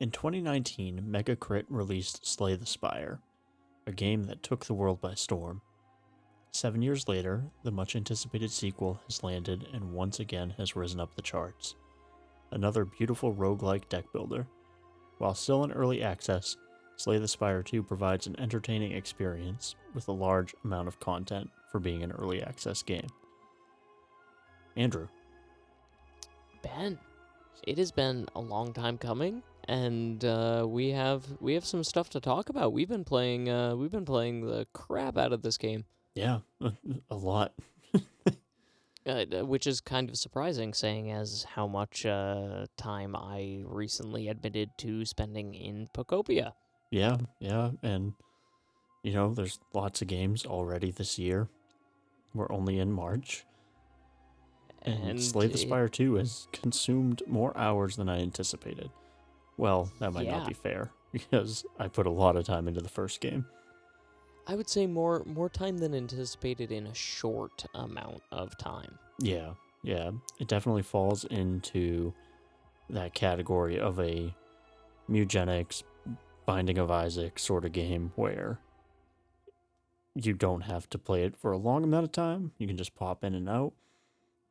In 2019, Megacrit released Slay the Spire, a game that took the world by storm. 7 years later, the much anticipated sequel has landed and once again has risen up the charts. Another beautiful roguelike deck builder. While still in early access, Slay the Spire 2 provides an entertaining experience with a large amount of content for being an early access game. Andrew. Ben, it has been a long time coming, and we have some stuff to talk about. We've been playing the crap out of this game. Yeah, a lot. Which is kind of surprising, saying as how much time I recently admitted to spending in Pocopia. Yeah, and there's lots of games already this year. We're only in March. And Slay the Spire 2 has consumed more hours than I anticipated. Well, that might not be fair, because I put a lot of time into the first game. I would say more time than anticipated in a short amount of time. Yeah. It definitely falls into that category of a Mugenics, Binding of Isaac sort of game where you don't have to play it for a long amount of time. You can just pop in and out.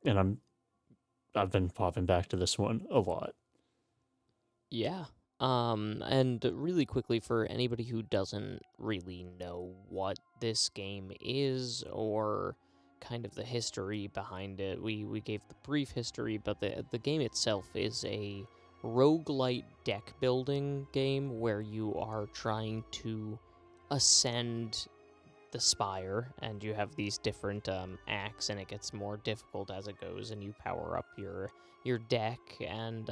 And I've been popping back to this one a lot. Yeah. And really quickly, for anybody who doesn't really know what this game is or kind of the history behind it, we gave the brief history, but the game itself is a roguelite deck building game where you are trying to ascend the spire, and you have these different acts, and it gets more difficult as it goes, and you power up your deck, and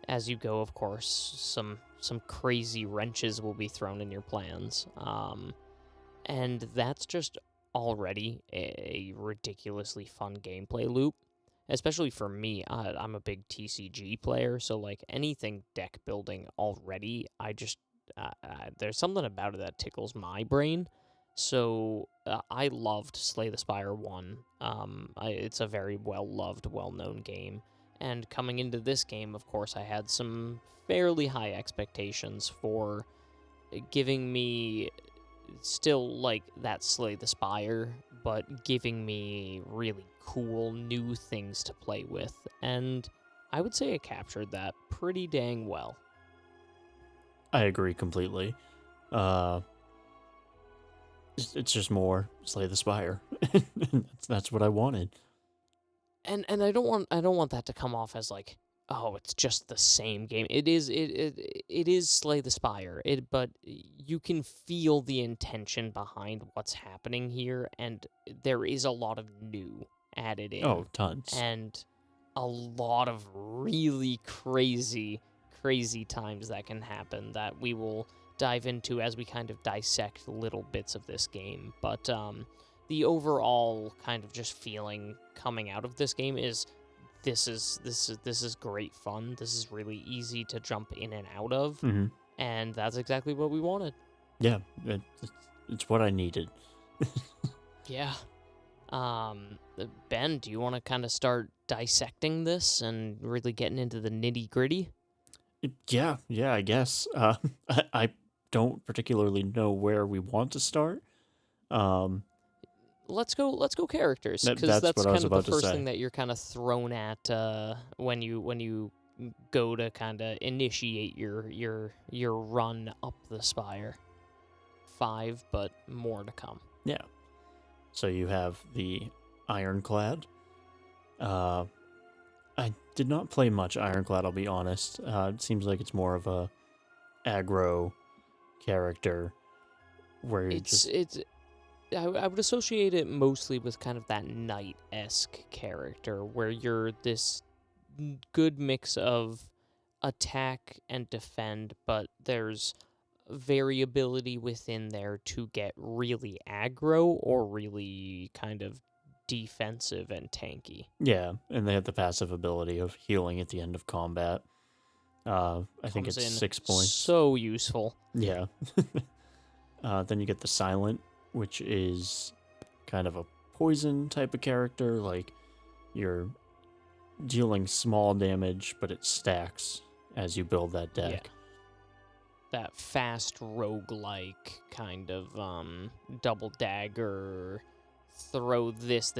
as you go, of course, some crazy wrenches will be thrown in your plans, and that's just already a ridiculously fun gameplay loop, especially for me. I'm a big TCG player, so like anything deck building already, I just there's something about it that tickles my brain. So I loved Slay the Spire 1. It's a very well-loved, well-known game. And coming into this game, of course, I had some fairly high expectations for giving me still, like, that Slay the Spire, but giving me really cool new things to play with. And I would say it captured that pretty dang well. I agree completely. It's just more Slay the Spire. That's what I wanted. And I don't want that to come off as like, oh, it's just the same game. It is Slay the Spire. But you can feel the intention behind what's happening here, and there is a lot of new added in. Oh, tons. And a lot of really crazy times that can happen that we will dive into as we kind of dissect little bits of this game. But the overall kind of just feeling coming out of this game is this is great fun. This is really easy to jump in and out of, and that's exactly what we wanted. Yeah, it's what I needed. Yeah. Ben, do you want to kind of start dissecting this and really getting into the nitty gritty? Yeah, I guess. I don't particularly know where we want to start. Let's go characters, because that's kind of the first thing that you're kind of thrown at when you go to kind of initiate your run up the spire. 5, but more to come. Yeah. So you have the Ironclad. I did not play much Ironclad, I'll be honest. It seems like it's more of a aggro character where you I would associate it mostly with kind of that knight-esque character, where you're this good mix of attack and defend, but there's variability within there to get really aggro or really kind of defensive and tanky. Yeah, and they have the passive ability of healing at the end of combat. I think it's 6 points. So useful. Yeah. Then you get the Silent, which is kind of a poison type of character. Like, you're dealing small damage, but it stacks as you build that deck. Yeah. That fast roguelike kind of double dagger, throw this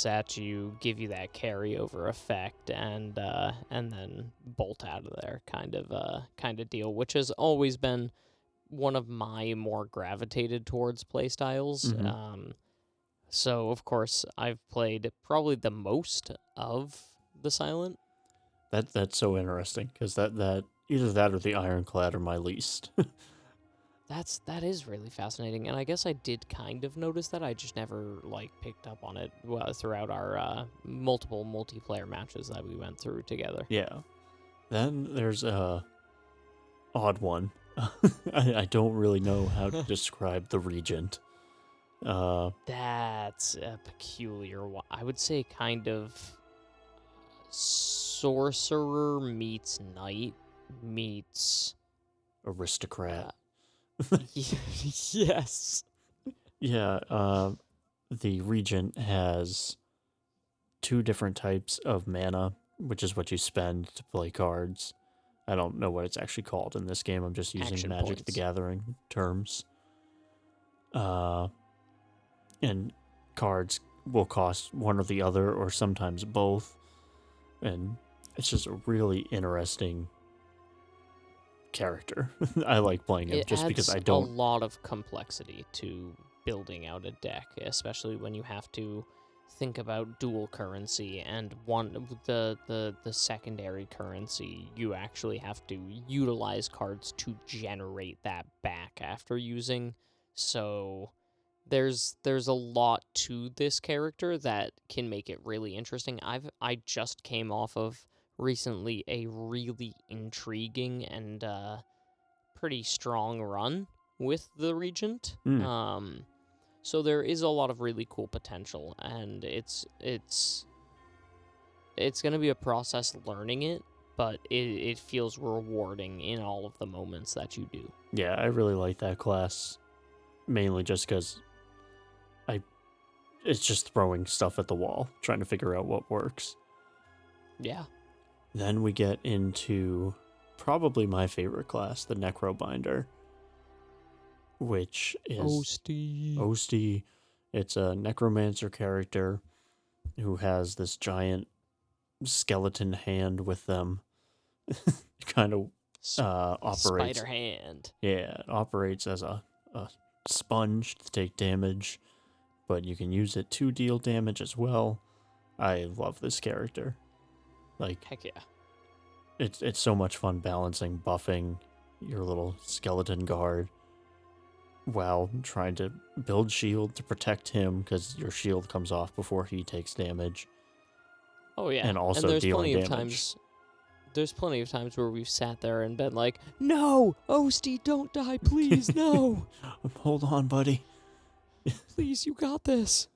at you, give you that carryover effect, and then bolt out of there kind of deal, which has always been one of my more gravitated towards playstyles. Mhm. So of course I've played probably the most of the silent. That's so interesting because that either that or the ironclad are my least. That is really fascinating, and I guess I did kind of notice that. I just never picked up on it throughout our multiple multiplayer matches that we went through together. Yeah. Then there's a odd one. I don't really know how to describe the regent. That's a peculiar one. I would say kind of sorcerer meets knight meets Aristocrat. yes. Yeah. The regent has 2 different types of mana, which is what you spend to play cards. I don't know what it's actually called in this game. I'm just using Action Magic the points. Gathering terms. And cards will cost one or the other, or sometimes both. And it's just a really interesting character. I like playing him It just because adds I don't. a lot of complexity to building out a deck, especially when you have to think about dual currency and the secondary currency. You actually have to utilize cards to generate that back after using. So there's a lot to this character that can make it really interesting. I just came off of recently a really intriguing and pretty strong run with the Regent. Mm, So there is a lot of really cool potential, and it's going to be a process learning it, but it feels rewarding in all of the moments that you do. yeah, I really like that class, mainly just because it's just throwing stuff at the wall, trying to figure out what works. Yeah. Then we get into probably my favorite class, the Necrobinder, which is Osty. It's a necromancer character who has this giant skeleton hand with them. Kind of operates. Spider hand. Yeah, it operates as a sponge to take damage, but you can use it to deal damage as well. I love this character. Like, Heck yeah. it's so much fun balancing buffing your little skeleton guard while trying to build shield to protect him, because your shield comes off before he takes damage. Oh yeah. And also there's dealing plenty damage. There's plenty of times where we've sat there and been like, "No, Osty, don't die, please, no, Hold on, buddy. please, you got this."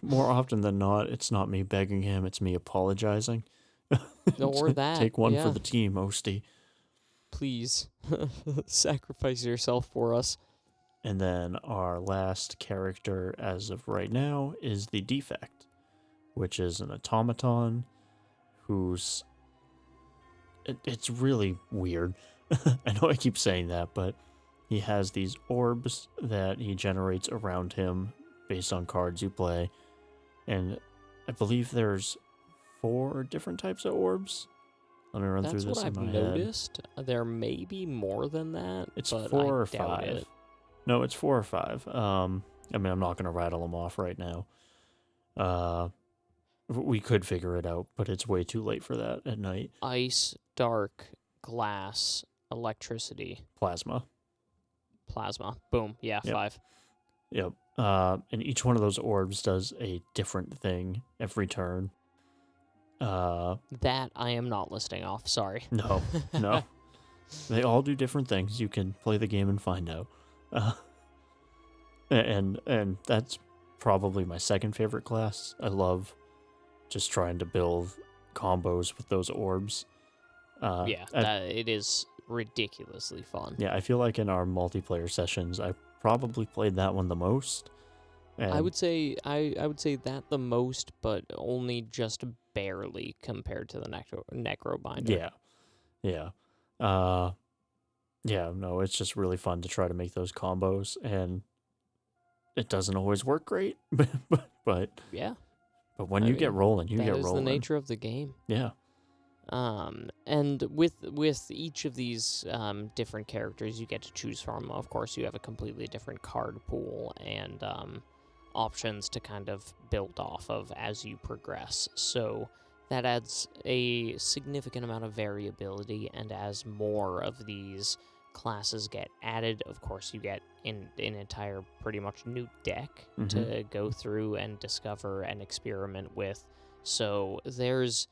More often than not, it's not me begging him, it's me apologizing. Or that. Take one yeah. for the team, Osty. Please, sacrifice yourself for us. And then our last character as of right now is the Defect, which is an automaton who's... It's really weird. I know I keep saying that, but he has these orbs that he generates around him based on cards you play. And I believe there's 4 different types of orbs. Let me run That's through this what in I've my noticed. There may be more than that. It's but 4 I or doubt 5. It. No, it's 4 or 5. I mean, I'm not going to rattle them off right now. We could figure it out, but it's way too late for that at night. Ice, dark, glass, electricity, Plasma. plasma. Boom. Yeah, Yep. 5. Yep. And each one of those orbs does a different thing every turn. That I am not listing off. Sorry. No. They all do different things. You can play the game and find out. And that's probably my second favorite class. I love just trying to build combos with those orbs. It is ridiculously fun. Yeah, I feel like in our multiplayer sessions, I probably played that one the most. And I would say that the most, but only just barely compared to the Necrobinder. Yeah, Yeah. Uh, yeah, no, it's just really fun to try to make those combos, and it doesn't always work great, but Yeah, but when I you get mean, rolling, you that get is the rolling. nature of the game. Yeah. And with each of these different characters you get to choose from, of course, you have a completely different card pool and options to kind of build off of as you progress. So that adds a significant amount of variability, and as more of these classes get added, of course, you get an entire pretty much new deck Mm-hmm. to go through and discover and experiment with. So there's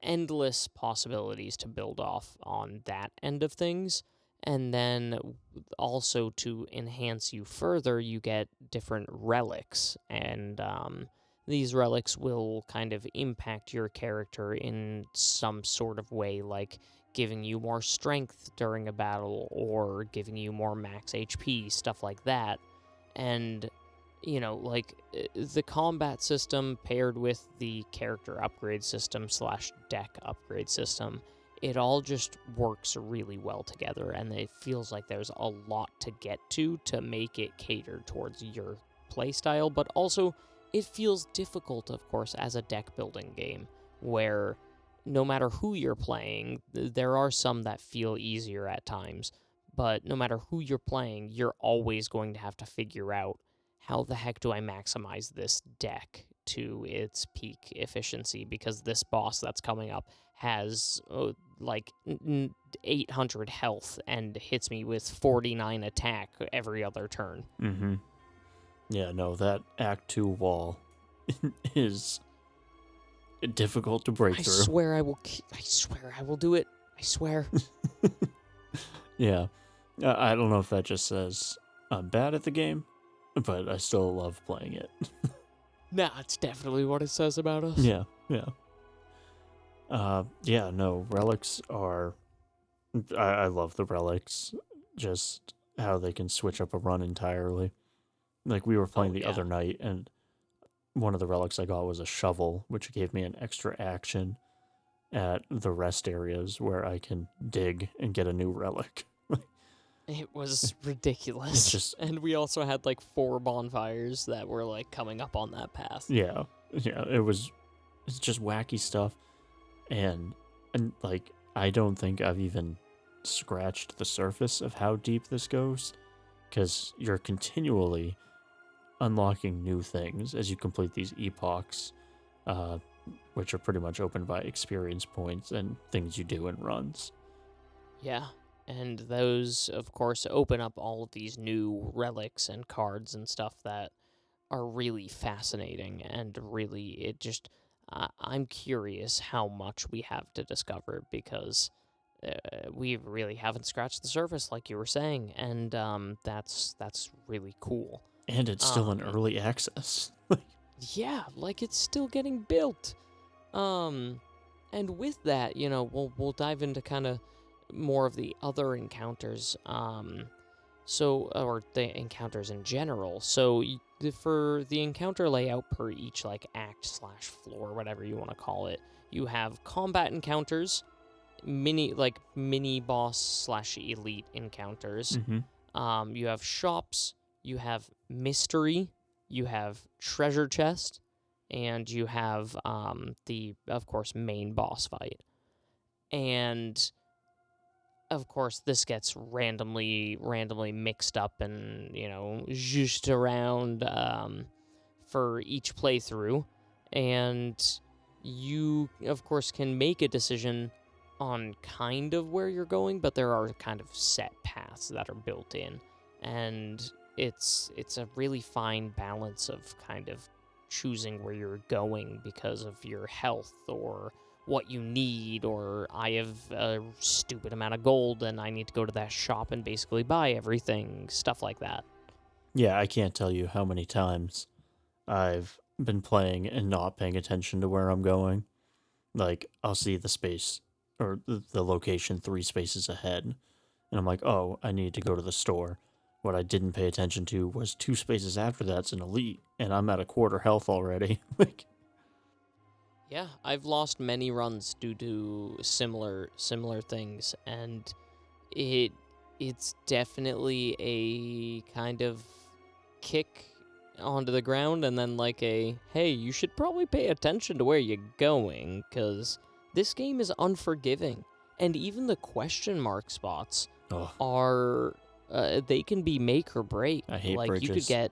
endless possibilities to build off on that end of things. And then also to enhance you further, you get different relics. And these relics will kind of impact your character in some sort of way, like giving you more strength during a battle or giving you more max HP, stuff like that. And like the combat system paired with the character upgrade system slash deck upgrade system, it all just works really well together, and it feels like there's a lot to get to make it cater towards your playstyle, but also it feels difficult, of course, as a deck building game, where no matter who you're playing, there are some that feel easier at times, but no matter who you're playing, you're always going to have to figure out how the heck do I maximize this deck to its peak efficiency, because this boss that's coming up has like 800 health and hits me with 49 attack every other turn. Mm-hmm. Yeah, no, that Act 2 wall is difficult to break I through. swear I swear I will do it. I swear. Yeah. I don't know if that just says I'm bad at the game, but I still love playing it. Nah, it's definitely what it says about us. Yeah, yeah. Yeah, no, relics are. I love the relics. Just how they can switch up a run entirely. Like, we were playing Oh the other yeah. night, and one of the relics I got was a shovel, which gave me an extra action at the rest areas where I can dig and get a new relic. It was It's ridiculous. just, And we also had like 4 bonfires that were like coming up on that path. yeah, yeah, it's just wacky stuff. And like, I don't think I've even scratched the surface of how deep this goes, because you're continually unlocking new things as you complete these epochs, uh, which are pretty much open by experience points and things you do in runs. Yeah. And those, of course, open up all of these new relics and cards and stuff that are really fascinating. And really, it just, I'm curious how much we have to discover, because we really haven't scratched the surface, like you were saying. And that's really cool. And it's still in Um, early access. yeah, like it's still getting built. Um, and with that, we'll dive into kind of more of the other encounters. Or the encounters in general. So for the encounter layout per each like act slash floor, whatever you want to call it, you have combat encounters, mini boss slash elite encounters. Mm-hmm. You have shops, you have mystery, you have treasure chest, and you have the, of course, main boss fight. And of course, this gets randomly mixed up and just around for each playthrough, and you of course can make a decision on kind of where you're going, but there are kind of set paths that are built in, and it's a really fine balance of kind of choosing where you're going because of your health or what you need, or I have a stupid amount of gold and I need to go to that shop and basically buy everything, stuff like that. Yeah, I can't tell you how many times I've been playing and not paying attention to where I'm going. Like, I'll see the space or the location 3 spaces ahead, and I'm like, oh, I need to go to the store. What I didn't pay attention to was 2 spaces after that's an elite, and I'm at a quarter health already. Like, Yeah, I've lost many runs due to similar things, and it's definitely a kind of kick onto the ground and then like a, hey, you should probably pay attention to where you're going, because this game is unforgiving. And even the question mark spots Oh, are, they can be make or break. I hate Like, you could bridges. get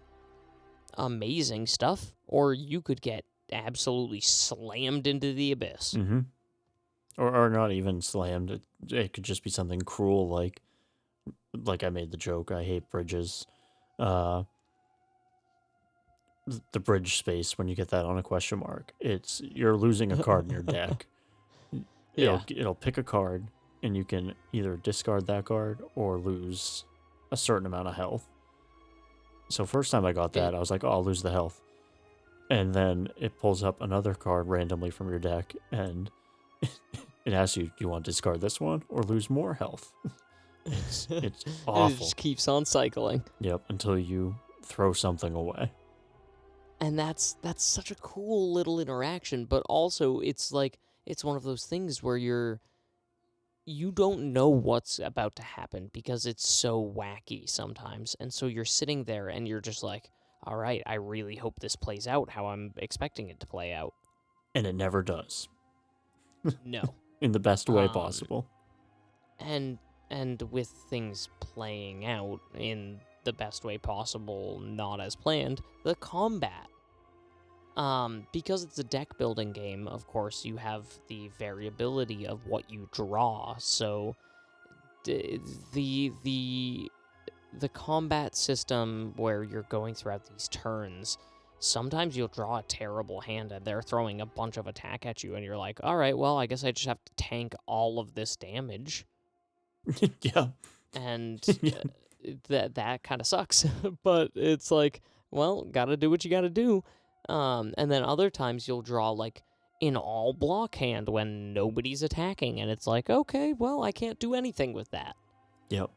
amazing stuff, or you could get absolutely slammed into the abyss. Mm-hmm. Or not even slammed. It could just be something cruel, like I made the joke. I hate bridges. Uh, the bridge space when you get that on a question mark, you're losing a card in your deck. Yeah. It'll pick a card, and you can either discard that card or lose a certain amount of health. So first time I got that, I was like, oh, I'll lose the health. And then it pulls up another card randomly from your deck, and it asks you, do you want to discard this one or lose more health? It's And it awful. just keeps on cycling. Yep, until you throw something away. And that's such a cool little interaction, but also it's like, it's one of those things where you don't know what's about to happen because it's so wacky sometimes. And so you're sitting there and you're just like, all right, I really hope this plays out how I'm expecting it to play out. And it never does. No. In the best way possible. And with things playing out in the best way possible, not as planned, the combat. Because it's a deck building game, of course, you have the variability of what you draw. So the combat system where you're going throughout these turns, sometimes you'll draw a terrible hand and they're throwing a bunch of attack at you, and you're like, all right, well, I guess I just have to tank all of this damage. Yeah. And that kind of sucks. But it's like, well, gotta do what you gotta do. And then other times you'll draw like an all block hand when nobody's attacking, and it's like, okay, well, I can't do anything with that. Yep.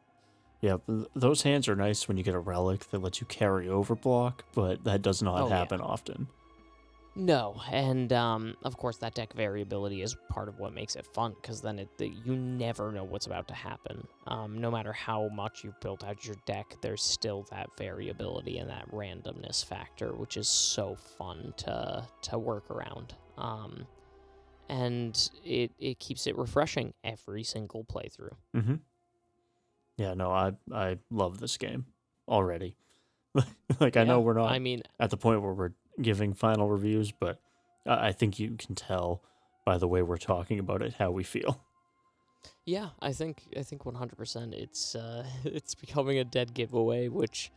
Those hands are nice when you get a relic that lets you carry over block, but that does not happen often. No, and of course that deck variability is part of what makes it fun, because then you never know what's about to happen. No matter how much you've built out your deck, there's still that variability and that randomness factor, which is so fun to work around. And it keeps it refreshing every single playthrough. Mm-hmm. Yeah, no, I love this game already. Like, I know we're not at the point where we're giving final reviews, but I think you can tell by the way we're talking about it how we feel. Yeah, I think 100% it's becoming a dead giveaway, which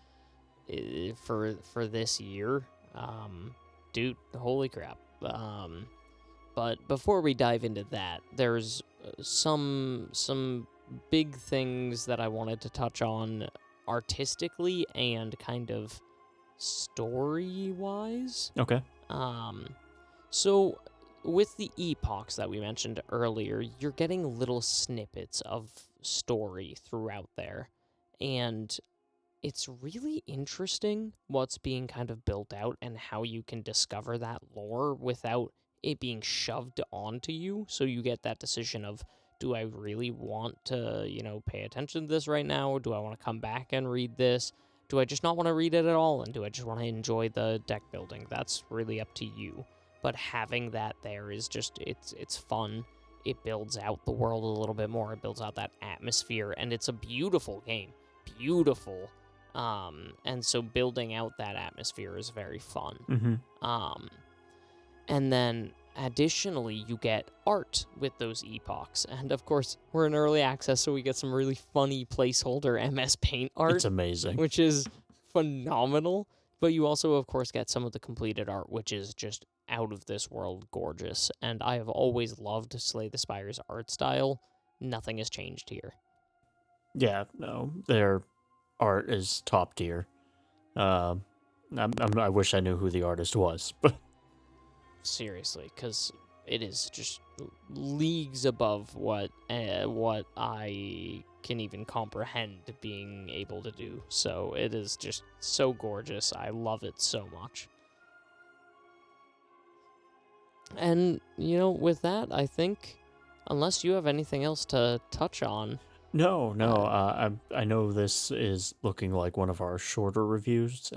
for this year, dude, holy crap. But before we dive into that, there's some big things that I wanted to touch on artistically and kind of story-wise. Okay. So with the epochs that we mentioned earlier, you're getting little snippets of story throughout there, and it's really interesting what's being kind of built out and how you can discover that lore without it being shoved onto you. So you get that decision of, do I really want to, pay attention to this right now? Or do I want to come back and read this? Do I just not want to read it at all? And do I just want to enjoy the deck building? That's really up to you. But having that there is just, it's fun. It builds out the world a little bit more. It builds out that atmosphere. And it's a beautiful game. Beautiful. And so building out that atmosphere is very fun. Mm-hmm. And then additionally, you get art with those epochs. And of course, we're in early access, so we get some really funny placeholder MS Paint art. It's amazing. Which is phenomenal. But you also, of course, get some of the completed art, which is just out of this world gorgeous. And I have always loved Slay the Spire's art style. Nothing has changed here. Yeah, no, their art is top tier. I wish I knew who the artist was, but seriously, because it is just leagues above what I can even comprehend being able to do. So it is just so gorgeous. I love it so much. And, with that, I think, unless you have anything else to touch on, No, no. uh, I know this is looking like one of our shorter reviews.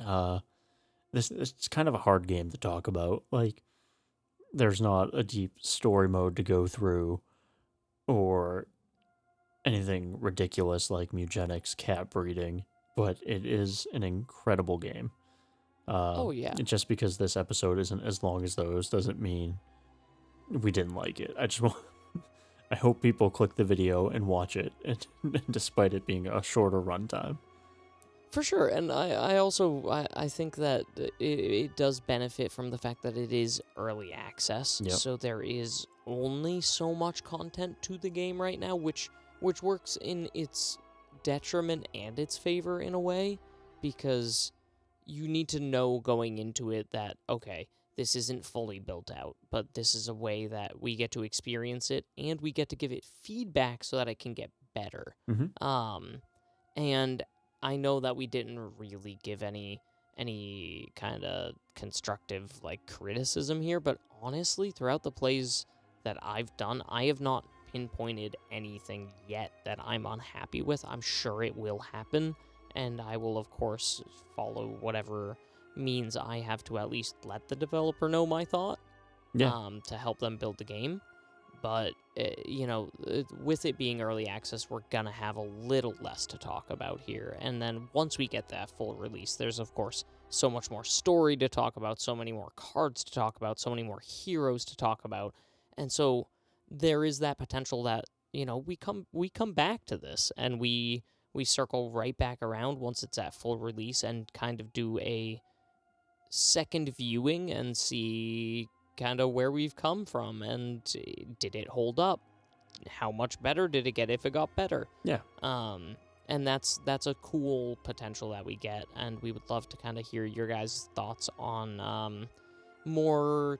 This it's kind of a hard game to talk about. Like, there's not a deep story mode to go through, or anything ridiculous like eugenics, cat breeding, but it is an incredible game. oh, yeah. Just because this episode isn't as long as those doesn't mean we didn't like it. I just want. I hope people click the video and watch it, and, despite it being a shorter runtime. For sure, and I also I think that it does benefit from the fact that it is early access, Yep. so there is only so much content to the game right now, which works in its detriment and its favor in a way, because you need to know going into it that, okay, this isn't fully built out, but this is a way that we get to experience it, and we get to give it feedback so that it can get better. Mm-hmm. And I know that we didn't really give any kind of constructive like criticism here, but honestly, throughout the plays that I've done, I have not pinpointed anything yet that I'm unhappy with. I'm sure it will happen, and I will of course follow whatever means I have to at least let the developer know my thought, Yeah. to help them build the game. But, with it being early access, we're going to have a little less to talk about here. And then once we get that full release, there's, of course, so much more story to talk about, so many more cards to talk about, so many more heroes to talk about. And so there is that potential that, we come back to this and we circle right back around once it's at full release and kind of do a second viewing and see kind of where we've come from and did it hold up? How much better did it get if it got better? Yeah. And that's a cool potential that we get, and we would love to kind of hear your guys' thoughts on more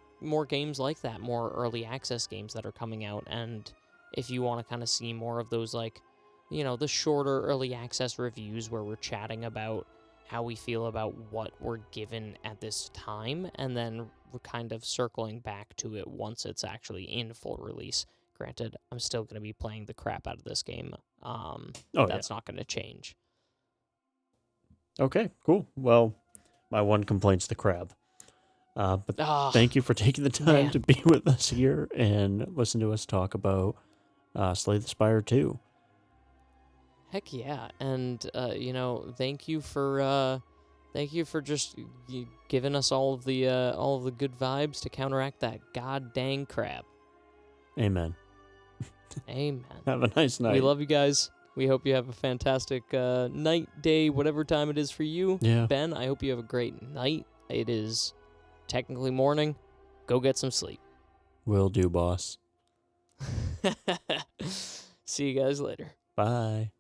games like that, more early access games that are coming out, and if you want to kind of see more of those, like, the shorter early access reviews where we're chatting about how we feel about what we're given at this time, and then we're kind of circling back to it once it's actually in full release. Granted, I'm still going to be playing the crap out of this game. That's not going to change. Okay, cool. Well, my one complaint's the crab. But thank you for taking the time to be with us here and listen to us talk about Slay the Spire 2. Heck yeah, and thank you for just giving us all of the good vibes to counteract that god dang crap. Amen. Amen. Have a nice night. We love you guys. We hope you have a fantastic night, day, whatever time it is for you. Yeah. Ben, I hope you have a great night. It is technically morning. Go get some sleep. Will do, boss. See you guys later. Bye.